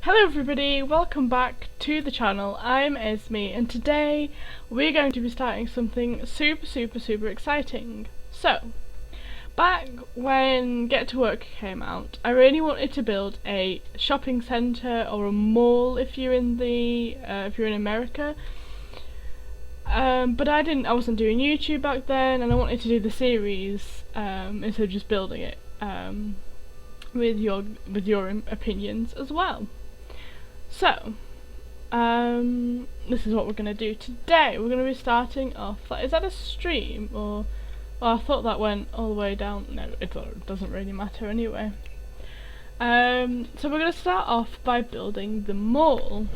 Hello everybody, welcome back to the channel. I'm Esme and today we're going to be starting something super exciting. So, back when Get to Work came out, I really wanted to build a shopping centre or a mall if you're in America. But I wasn't doing YouTube back then, and I wanted to do the series instead of just building it with your opinions as well. So, this is what we're going to do today. We're going to be starting off. Is that a stream or? Well, I thought that went all the way down. No, it doesn't really matter anyway. So we're going to start off by building the mall.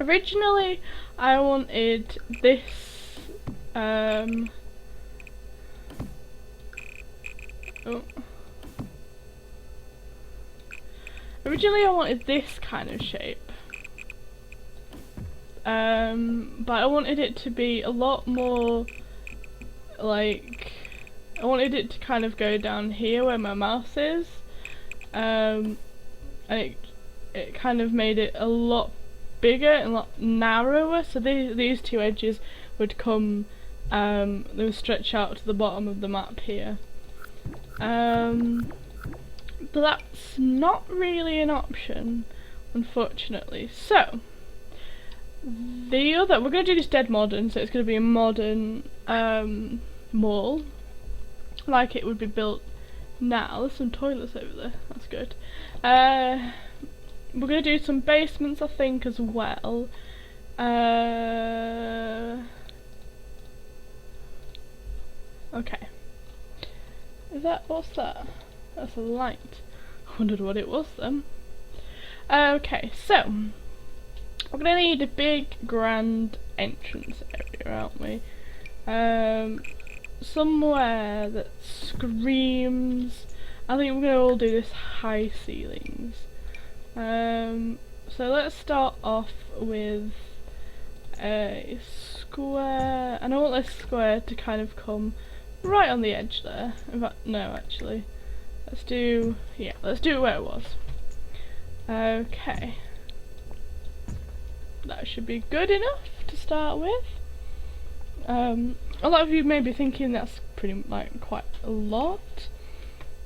Originally, I wanted this. Originally I wanted this kind of shape, but I wanted it to be a lot more like, I wanted it to kind of go down here where my mouse is, and it kind of made it a lot bigger and a lot narrower, so these two edges would come, they would stretch out to the bottom of the map here. But that's not really an option, unfortunately. So, we're going to do this dead modern, so it's going to be a modern mall, like it would be built now. There's some toilets over there, that's good. We're going to do some basements, I think, as well. Okay. What's that? That's a light. I wondered what it was then. Okay, so we're gonna need a big grand entrance area, aren't we? Somewhere that screams. I think we're gonna all do this high ceilings. So let's start off with a square, and I want this square to kind of come right on the edge there. In fact, no, actually. Let's do it where it was. Okay. That should be good enough to start with. A lot of you may be thinking that's quite a lot.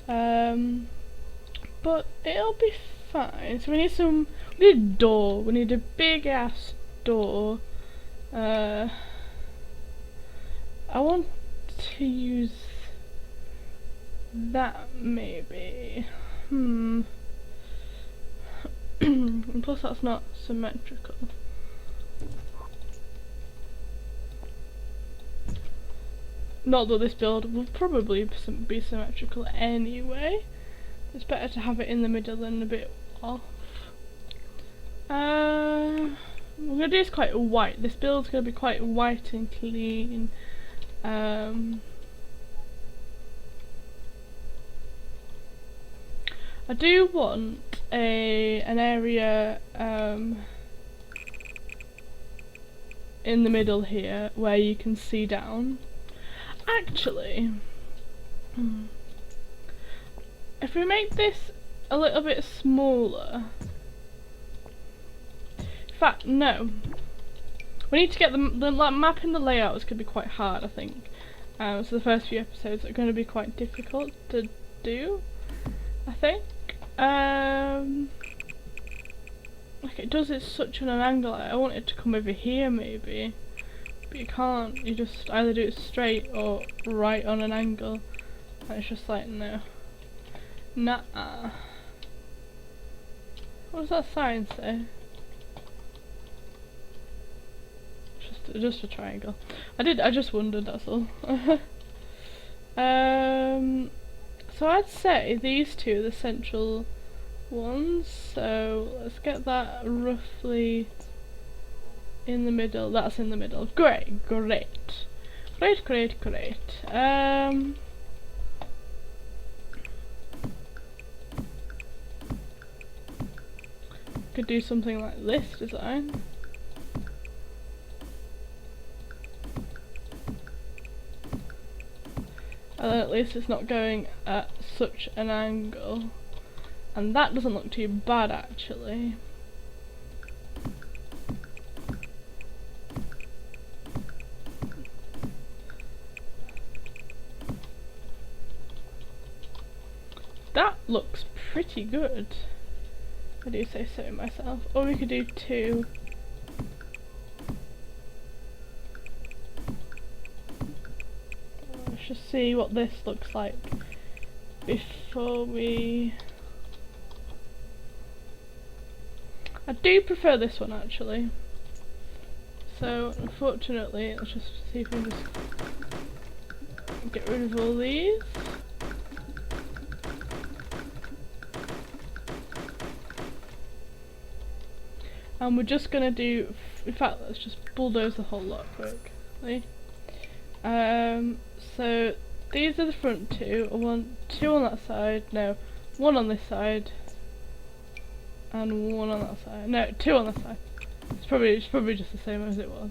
But it'll be fine. So we need a door. We need a big ass door. I want to use that maybe. And plus that's not symmetrical. Not that this build will probably be symmetrical anyway. It's better to have it in the middle than a bit off. We're gonna do this quite white. This build's gonna be quite white and clean. I do want an area in the middle here where you can see down. Actually, if we make this a little bit smaller, in fact, no. We need to get the map and the layout is going to be quite hard, I think. So the first few episodes are going to be quite difficult to do, I think. Like it does it such on an angle. I want it to come over here maybe, but you can't. You just either do it straight or right on an angle. And it's just like no, nah. What does that sign say? Just a triangle. I just wondered. That's all. So I'd say these two are the central ones, so let's get that roughly in the middle. That's in the middle. Great. Could do something like this design. And then at least it's not going at such an angle. And that doesn't look too bad actually. That looks pretty good. I do say so myself. Or we could do 2. Let's just see what this looks like before we... I do prefer this one actually. So unfortunately, let's just see if we can just get rid of all these. And we're just gonna do, in fact, let's just bulldoze the whole lot quickly. So these are the front 2. I want 2 on that side. No, 1 on this side, and 1 on that side. No, 2 on that side. It's probably just the same as it was.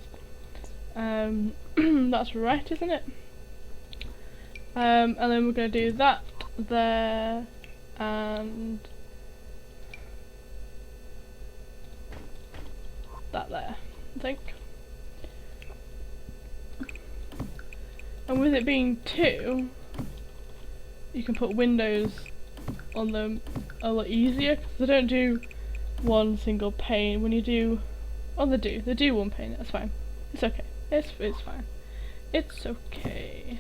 That's right, isn't it? And then we're gonna do that there, and that there, I think. And with it being 2, you can put windows on them a lot easier, because they don't do 1 single pane. When you do, oh, they do 1 pane. That's fine. It's okay. It's fine. It's okay.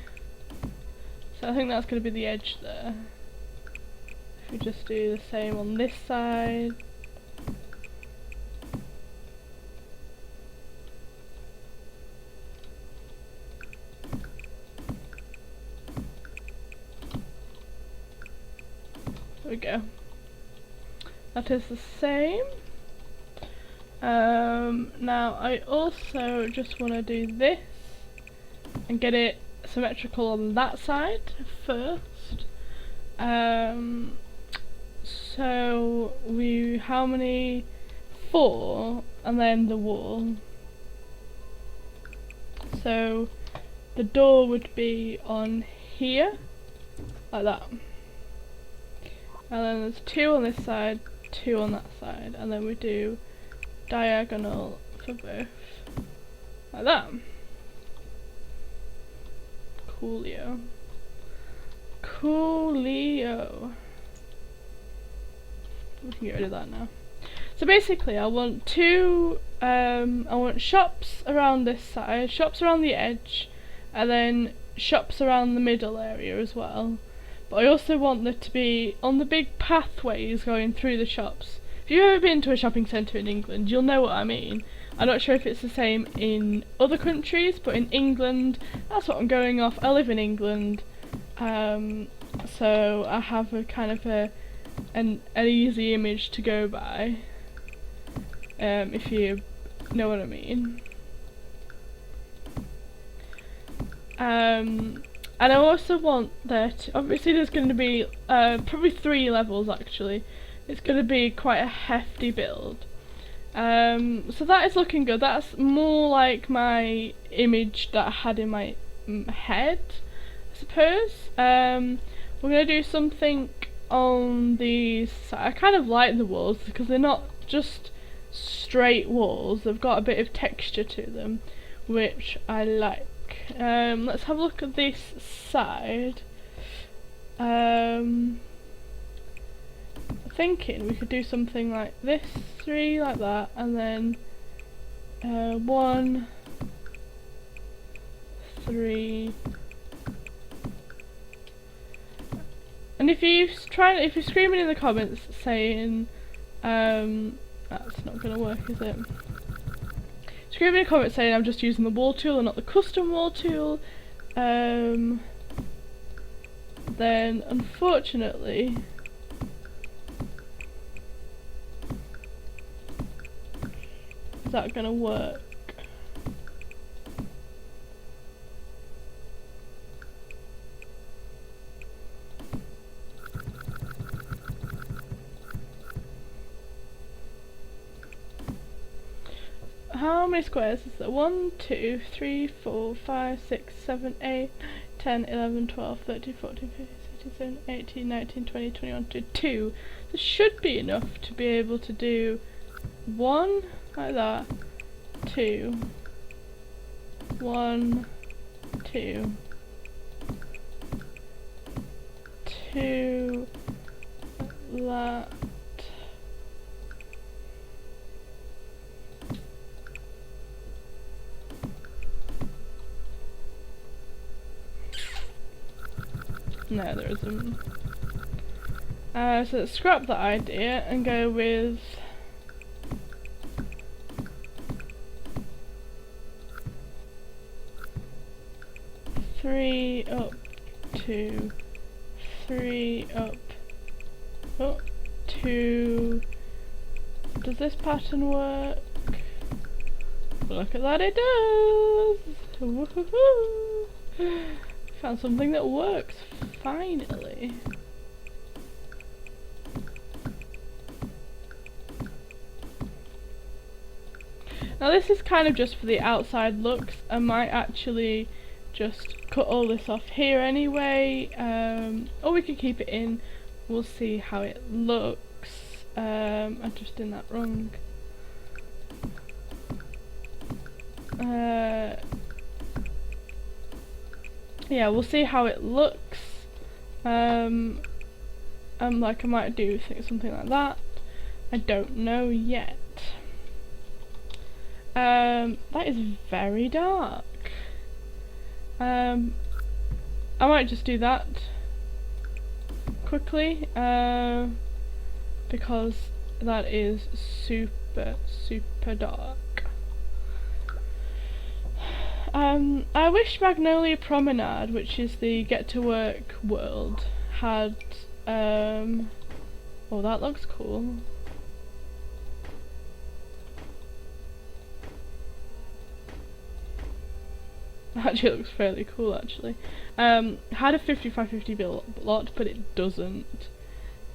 So I think that's going to be the edge there. If we just do the same on this side. There we go. That is the same. Now I also just want to do this and get it symmetrical on that side first. So how many? 4, and then the wall. So the door would be on here, like that. And then there's 2 on this side, 2 on that side, and then we do diagonal for both, like that. Coolio. Coolio. We can get rid of that now. So basically I want 2, I want shops around this side, shops around the edge, and then shops around the middle area as well. But I also want there to be, on the big pathways going through the shops. If you've ever been to a shopping centre in England, you'll know what I mean. I'm not sure if it's the same in other countries, but in England, that's what I'm going off. I live in England, so I have a kind of an easy image to go by, if you know what I mean. And I also want that, obviously there's going to be probably 3 levels actually. It's going to be quite a hefty build. So that is looking good. That's more like my image that I had in my head, I suppose. We're going to do something on these. I kind of like the walls because they're not just straight walls. They've got a bit of texture to them, which I like. Let's have a look at this side. I'm thinking we could do something like this, 3 like that, and then 1, 3. And if you're screaming in the comments saying that's not gonna work, is it? Scream in the comments saying I'm just using the wall tool and not the custom wall tool, then unfortunately is that gonna work? How many squares is there? 1, 2, 3, 4, 5, 6, 7, 8, 10, 11, 12, 13, 14, 15, 16, 17, 18, 19, 20, 21, 22. This should be enough to be able to do 1 like that, 2, 1, 2, 2, that. No, there isn't. So let's scrap that idea and go with three up, 2, 3 up, oh, 2. Does this pattern work? Look at that, it does! Woohoo! Found something that works, finally. Now this is kind of just for the outside looks. I might actually just cut all this off here anyway, or we could keep it in. We'll see how it looks. I'm just in that wrong. Yeah, we'll see how it looks. Like I might do something like that. I don't know yet. That is very dark. I might just do that quickly, because that is super dark. I wish Magnolia Promenade, which is the Get to Work world, had oh, that looks cool. Actually, it looks fairly cool actually. Had a 55-50 lot, but it doesn't.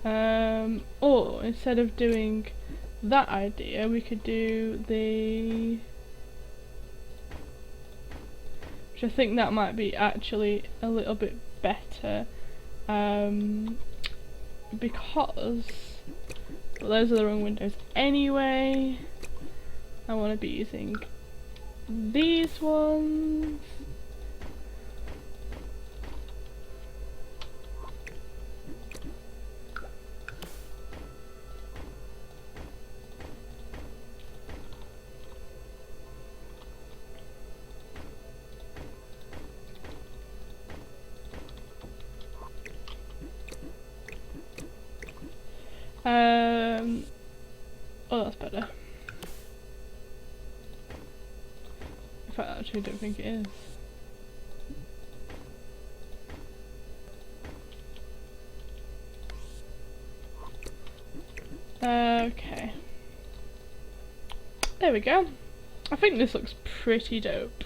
Or instead of doing that idea, we could do the, which I think that might be actually a little bit better, because, well, those are the wrong windows anyway. I want to be using these ones. Oh, that's better. In fact, I actually don't think it is. Okay. There we go. I think this looks pretty dope,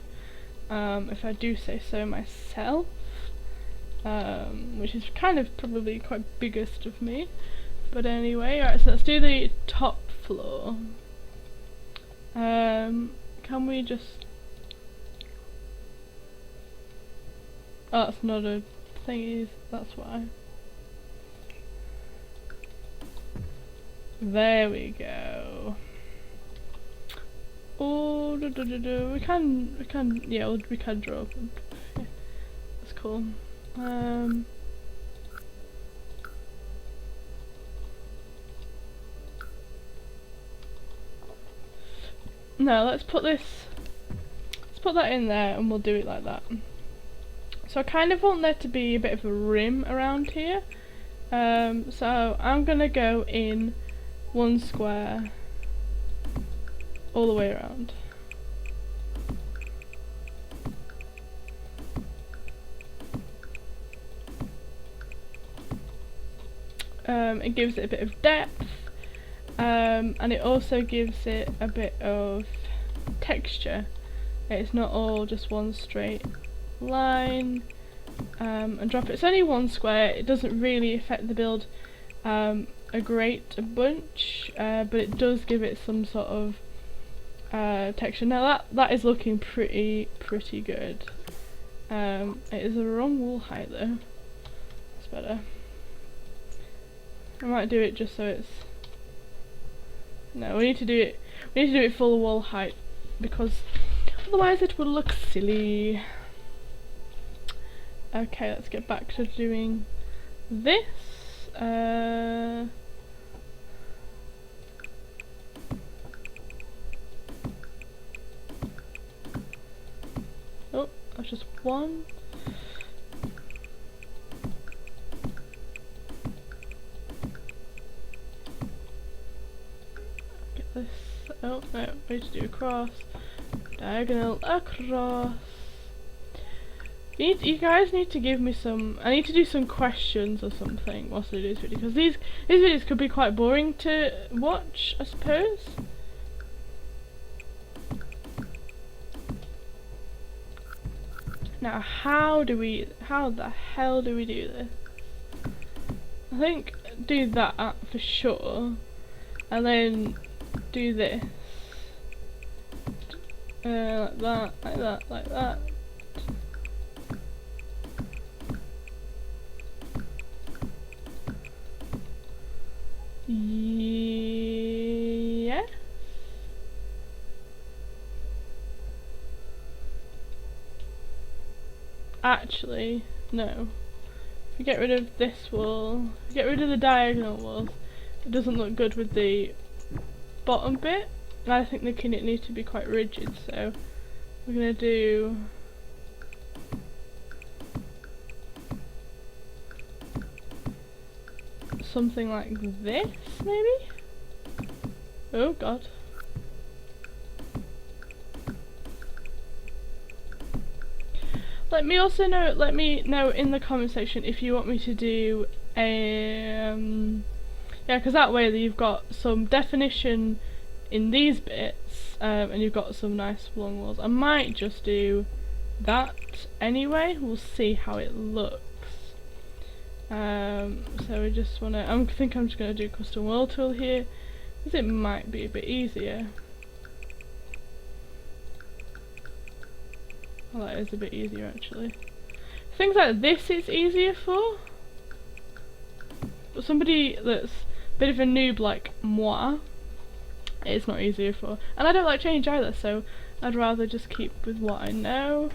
if I do say so myself. Which is kind of probably quite biggest of me. But anyway, alright, so let's do the top floor. Can we just... Oh, that's not a thingy, that's why. There we go. Oh, we can, yeah, we can draw. Okay. That's cool. No, let's put that in there and we'll do it like that. So I kind of want there to be a bit of a rim around here. So I'm gonna go in 1 square all the way around. It gives it a bit of depth, and it also gives it a bit of texture. It's not all just one straight line, and drop it. It's only 1 square, it doesn't really affect the build a great bunch, but it does give it some sort of texture. Now that is looking pretty good. It is the wrong wall height though. That's better. I might do it just so it's... No, we need to do it. We need to do it full wall height because otherwise it will look silly. Okay, let's get back to doing this. Oh, that's just one. Get this. Oh no, we need to do a cross. Diagonal across. You guys need to give me some. I need to do some questions or something whilst I do this video because these videos could be quite boring to watch, I suppose. Now, how the hell do we do this? I think do that for sure, and then do this. Like that, like that, like that. Yeah. Actually, no. If we get rid of this wall, get rid of the diagonal walls, it doesn't look good with the bottom bit. And I think it needs to be quite rigid, so we're gonna do something like this, maybe? Oh god. Let me know in the comment section if you want me to do yeah, because that way you've got some definition in these bits, and you've got some nice long walls. I might just do that anyway. We'll see how it looks. So we just want to. I think I'm just going to do custom wall tool here because it might be a bit easier. Well, that is a bit easier actually. Things like this it's easier for, but somebody that's a bit of a noob like moi, it's not easier for. And I don't like change either, so I'd rather just keep with what I know.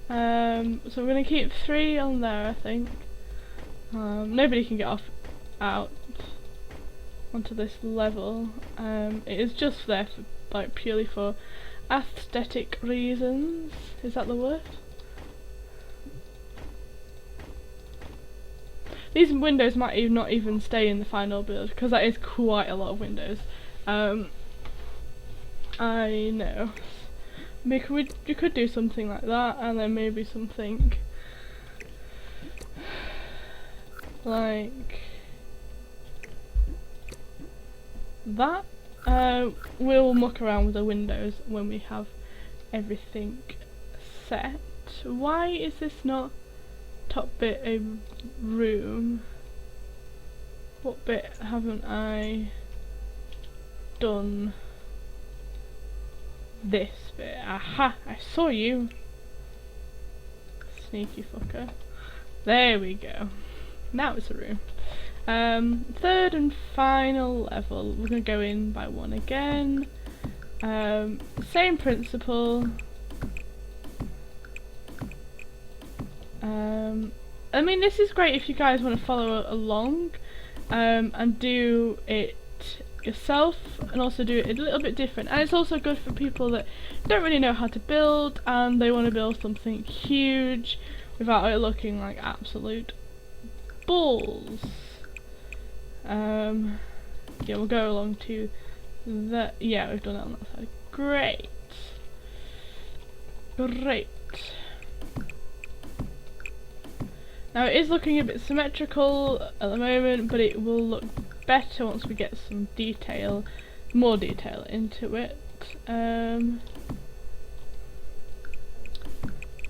So we're going to keep 3 on there, I think. Nobody can get out onto this level. It is just there for, like, purely for aesthetic reasons. Is that the word? These windows might not even stay in the final build because that is quite a lot of windows. I know. We could do something like that, and then maybe something like that. We'll muck around with the windows when we have everything set. Why is this not top bit a room? What bit haven't I done? This bit. Aha! I saw you! Sneaky fucker. There we go. Now it's a room. Third and final level. We're going to go in by 1 again. Same principle. I mean, this is great if you guys want to follow along and do it yourself, and also do it a little bit different. And it's also good for people that don't really know how to build and they want to build something huge without it looking like absolute balls. Yeah, we'll go along to the. Yeah, we've done it on that side. Great. Great. Now it is looking a bit symmetrical at the moment, but it will look better once we get some detail, more detail into it. At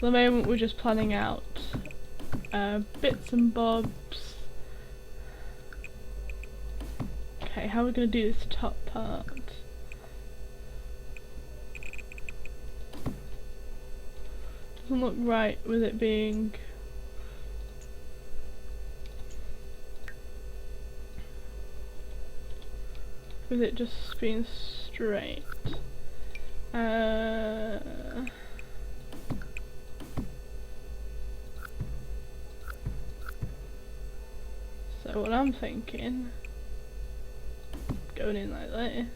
the moment we're just planning out bits and bobs. Okay, how are we going to do this top part? Doesn't look right with it being with it just being straight. So what I'm thinking, going in like this.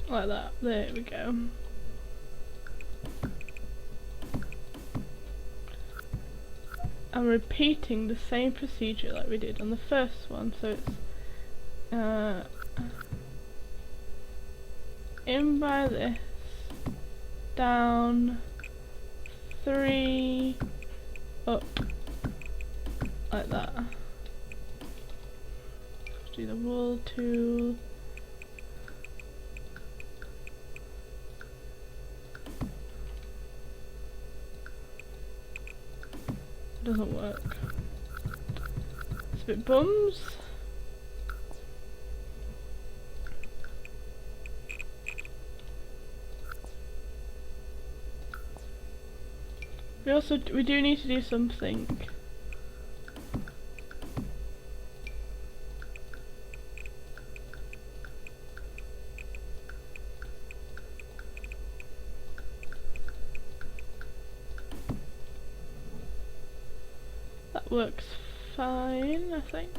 Like that, there we go. I'm repeating the same procedure like we did on the first one, so it's in by this, down, 3, up, like that. Do the wool tool. Doesn't work. It's a bit bums. We do need to do something. That works fine, I think.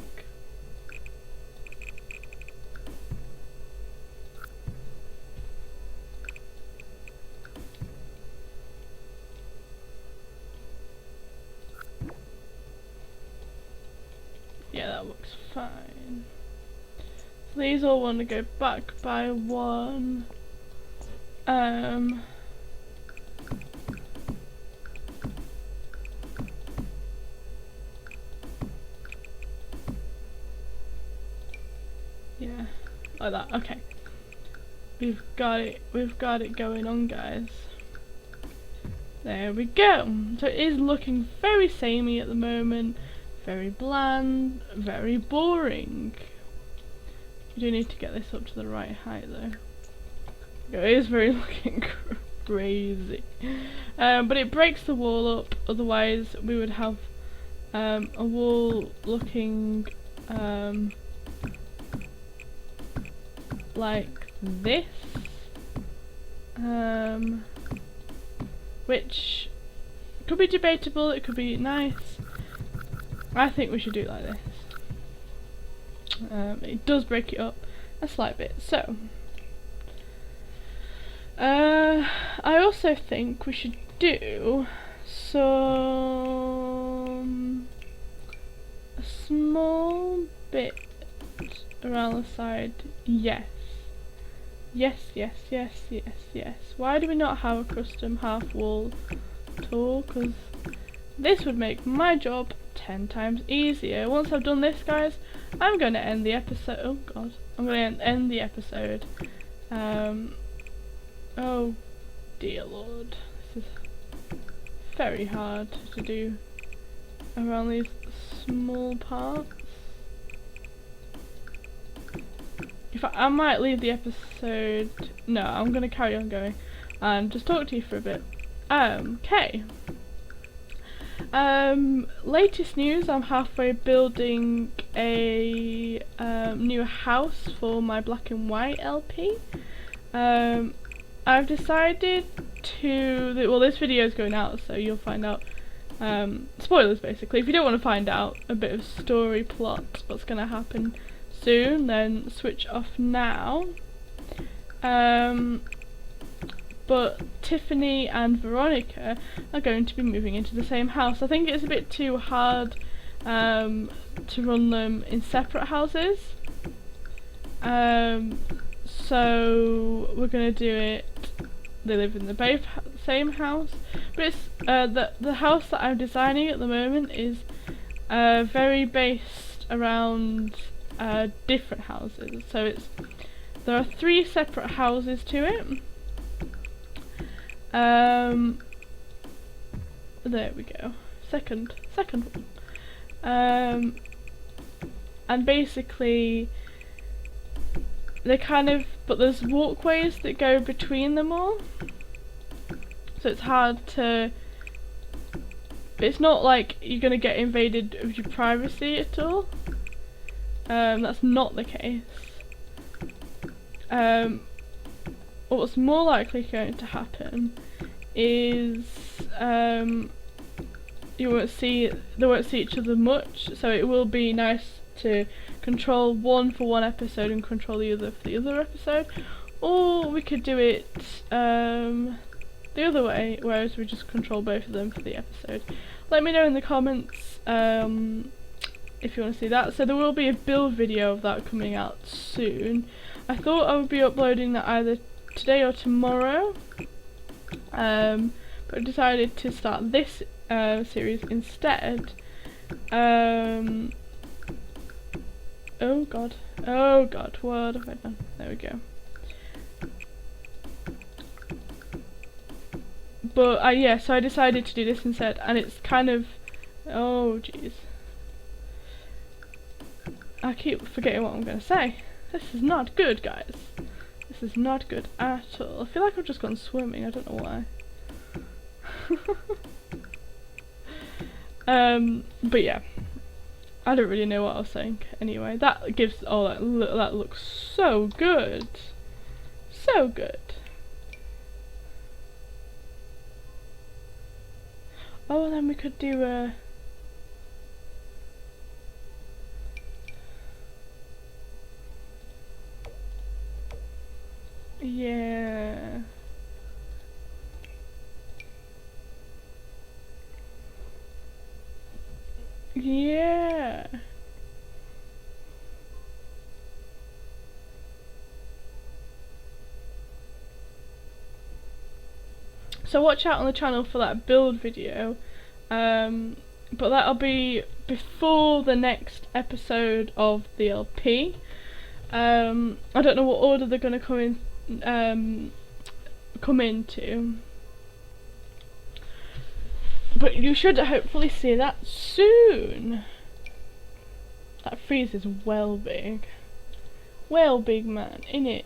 Yeah, that works fine. So these all want to go back by 1. Yeah, like that. Okay. We've got it going on, guys. There we go. So it is looking very samey at the moment. Very bland, very boring. We do need to get this up to the right height though. It is very looking crazy. But it breaks the wall up, otherwise we would have a wall looking like this. Which could be debatable, it could be nice. I think we should do it like this. It does break it up a slight bit, so I also think we should do a small bit around the side. Yes. Why do we not have a custom half wall tool? Because this would make my job 10 times easier. Once I've done this, guys, I'm going to end the episode. Oh god, I'm going to end the episode. Oh dear lord, this is very hard to do around these small parts. In fact, I might leave the episode. No, I'm going to carry on going and just talk to you for a bit. Okay. Latest news, I'm halfway building a new house for my black and white LP. I've decided to, well, this video is going out, so you'll find out, spoilers basically. If you don't want to find out a bit of story plot, what's going to happen soon, then switch off now. But Tiffany and Veronica are going to be moving into the same house. I think it's a bit too hard to run them in separate houses. So we're going to do it, they live in the same house, but it's the house that I'm designing at the moment is very based around different houses. So there are 3 separate houses to it. There we go. Second one. and basically they kind of, but there's walkways that go between them all, so it's hard to, it's not like you're gonna get invaded of your privacy at all. That's not the case. What's more likely going to happen is they won't see each other much, so it will be nice to control one for one episode and control the other for the other episode, or we could do it the other way, whereas we just control both of them for the episode. Let me know in the comments if you want to see that. So there will be a build video of that coming out soon. I thought I would be uploading that either today or tomorrow, but I decided to start this series instead. Oh god, what have I done? There we go. But yeah, so I decided to do this instead, and it's kind of, oh jeez, I keep forgetting what I'm going to say. This is not good, guys. This is not good at all. I feel like I've just gone swimming, I don't know why. But yeah, I don't really know what I was saying. Anyway, that gives, oh, that looks so good. So good. Oh, and then we could do a... yeah. Yeah. So watch out on the channel for that build video, but that'll be before the next episode of the LP. I don't know what order they're gonna come into, but you should hopefully see that soon. That freeze is well big, man, innit?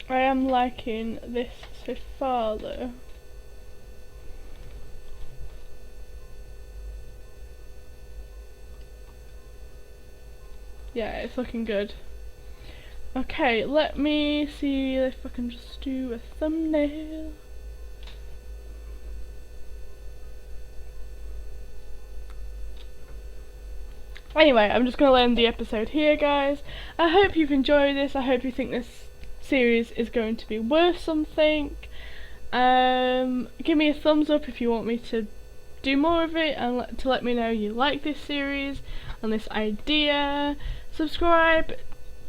I am liking this so far though. Yeah, it's looking good. Okay, let me see if I can just do a thumbnail. Anyway, I'm just going to end the episode here, guys. I hope you've enjoyed this. I hope you think this series is going to be worth something. Give me a thumbs up if you want me to do more of it, and to let me know you like this series and this idea. Subscribe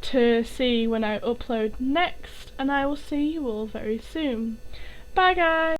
to see when I upload next, and I will see you all very soon. Bye, guys.